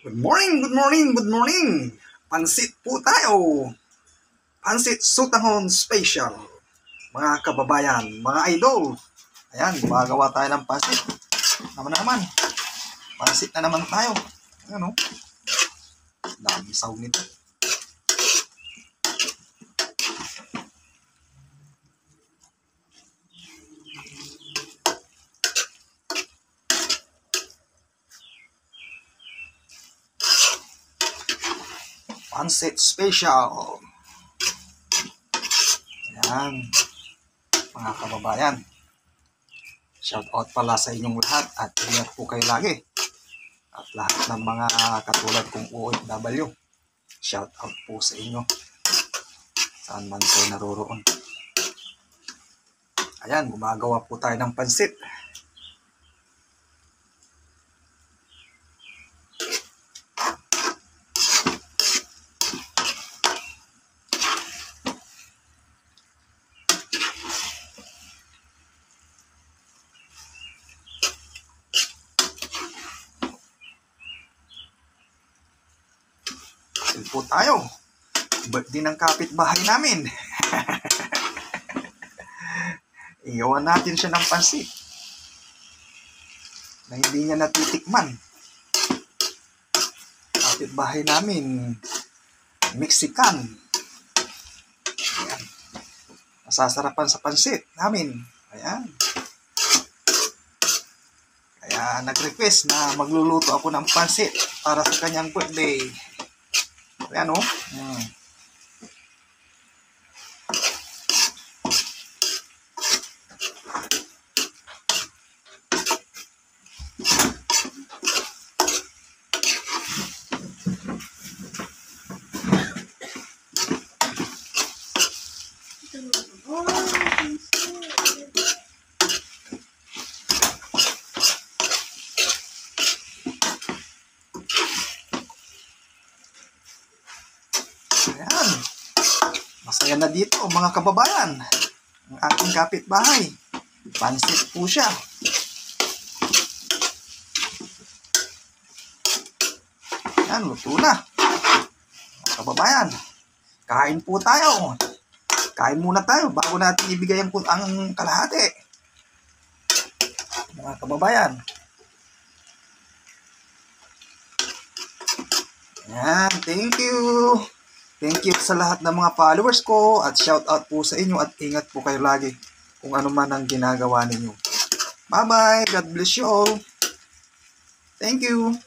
Good morning, good morning, good morning! Pansit po tayo! Pansit Sotanghon Special. Mga kababayan, mga idol. Ayan, gumagawa tayo ng pansit. Naman. Pansit na naman tayo. Ayan o. Dami sahog nito. Pansit Special. Ayan, mga kababayan. Shout out pala sa inyong lahat at ingat po kayo lagi. At lahat ng mga katulad kong OFW. Shout out po sa inyo. Saan man kayo naroroon. Ayan, gumagawa po tayo ng pansit. Po tayo. Birthday ng kapitbahay namin. Iyawan natin siya ng pansit na hindi niya natitikman. Kapitbahay namin, Mexican. Ayan. Masasarapan sa pansit namin. Ayan. Kaya nag-request na magluluto ako ng pansit para sa kanyang birthday. Ayan o. Ayan. Masaya na dito mga kababayan. Ang aking kapitbahay. Pansit po siya. Ayan, luto na. Mga kababayan, kain po tayo. Kain muna tayo bago natin ibigay ang kalahati. Mga kababayan. Ayan, thank you. Thank you sa lahat ng mga followers ko at shout out po sa inyo at ingat po kayo lagi kung ano man ang ginagawa ninyo. Bye-bye. God bless you all. Thank you.